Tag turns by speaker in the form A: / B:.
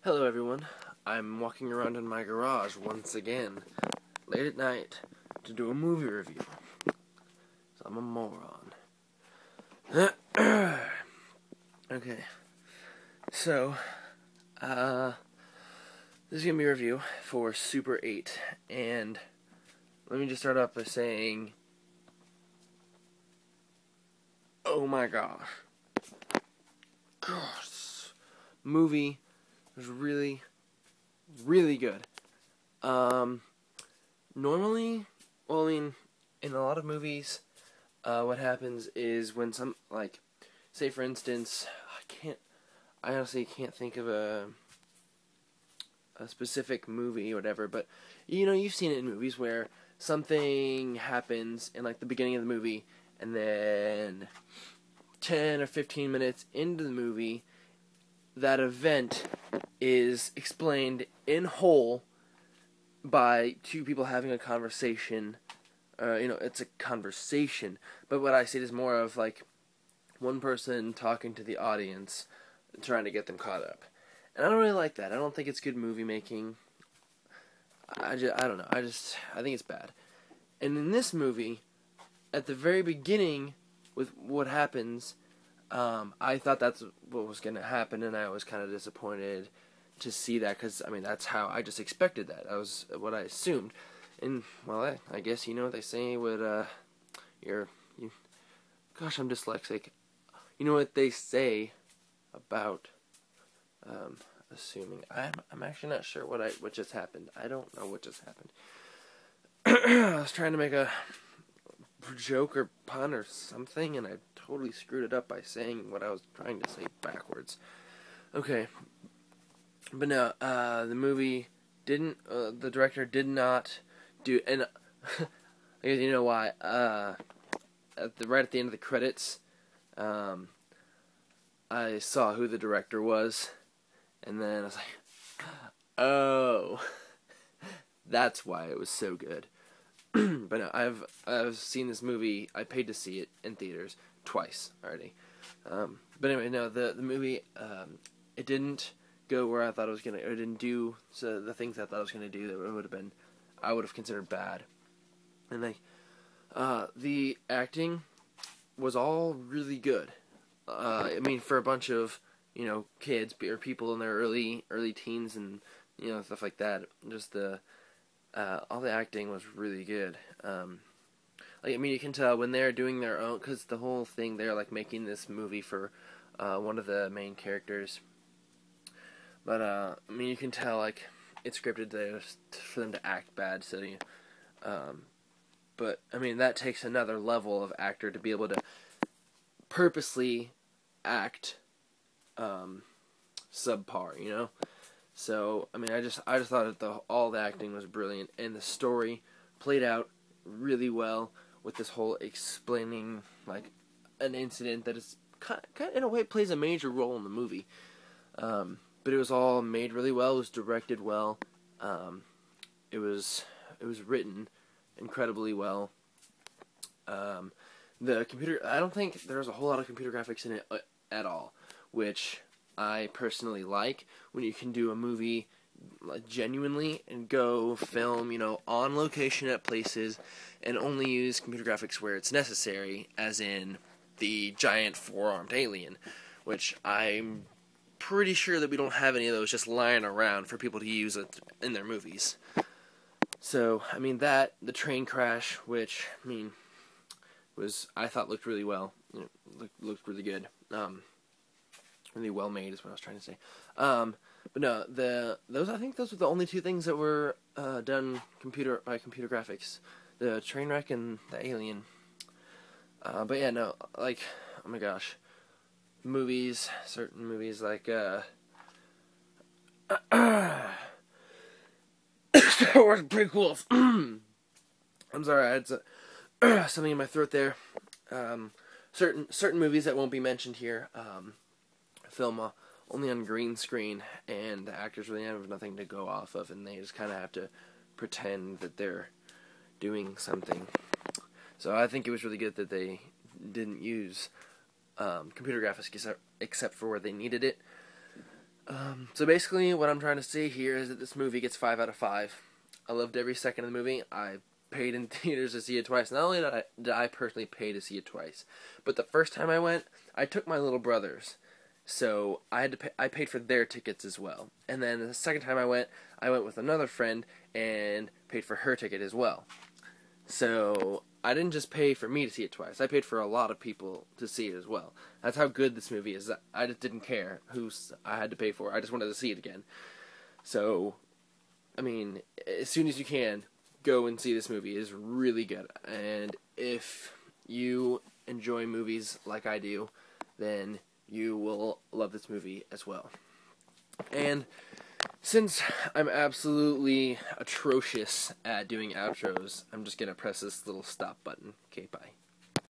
A: Hello everyone, I'm walking around in my garage once again, late at night, to do a movie review. So I'm a moron. Okay, so, this is going to be a review for Super 8, and let me just start off by saying, oh my gosh, this movie was really good. Normally, well, I mean, in a lot of movies, what happens is when say for instance, I honestly can't think of a specific movie or whatever, but, you've seen it in movies where something happens in, the beginning of the movie, and then 10 or 15 minutes into the movie, that event is explained in whole by two people having a conversation. It's a conversation, but what I see is more of one person talking to the audience, trying to get them caught up. And I don't really like that. I don't think it's good movie making. I don't know. I think it's bad. And in this movie, at the very beginning, with what happens, I thought that's what was going to happen, and I was kind of disappointed to see that, because, that's how I just expected that. That was what I assumed. And, well, I guess you know what they say with, gosh, I'm dyslexic. You know what they say about, assuming. I'm actually not sure what just happened. I don't know what just happened. I was trying to make a joke or pun or something, and I totally screwed it up by saying what I was trying to say backwards. Okay. But no, the movie didn't, the director did not do, and I guess you know why, right at the end of the credits, I saw who the director was, and then I was like, oh, that's why it was so good. But no, I've seen this movie. I paid to see it in theaters twice already. But anyway, no, the movie, it didn't go where I thought it was gonna. It didn't do the things I thought it was gonna do. That I would have considered bad. And the acting was all really good. For a bunch of kids or people in their early teens and stuff like that. Just all the acting was really good. You can tell when they're doing their own, because the whole thing, they're making this movie for one of the main characters. But you can tell it's scripted for them to act bad. So but that takes another level of actor to be able to purposely act subpar, So I just thought that all the acting was brilliant, and the story played out really well with this whole explaining an incident that is kind of in a way plays a major role in the movie. But it was all made really well. It was directed well. It was written incredibly well. The computer, I don't think there's a whole lot of computer graphics in it at all, which I personally like, when you can do a movie genuinely and go film, on location at places, and only use computer graphics where it's necessary, as in the giant four-armed alien, which I'm pretty sure that we don't have any of those just lying around for people to use it in their movies. So, the train crash, which, I thought looked really well, looked really good, really well made is what I was trying to say. But no, I think those were the only two things that were done by computer graphics, the train wreck and the alien. But yeah, no, oh my gosh, certain movies Star Wars prequels. I'm sorry, I had something in my throat there. Certain movies that won't be mentioned here, film only on green screen, and the actors really have nothing to go off of, and they just kind of have to pretend that they're doing something. So I think it was really good that they didn't use computer graphics except for where they needed it. So basically, what I'm trying to say here is that this movie gets 5 out of 5. I loved every second of the movie. I paid in theaters to see it twice. Not only did I personally pay to see it twice, but the first time I went, I took my little brothers, so I had to pay, I paid for their tickets as well. And then the second time I went with another friend and paid for her ticket as well. So I didn't just pay for me to see it twice. I paid for a lot of people to see it as well. That's how good this movie is. I just didn't care who I had to pay for. I just wanted to see it again. So, I mean, as soon as you can, go and see this movie. It is really good. And if you enjoy movies like I do, then you will love this movie as well. And since I'm absolutely atrocious at doing outros, I'm just going to press this little stop button. Okay, bye.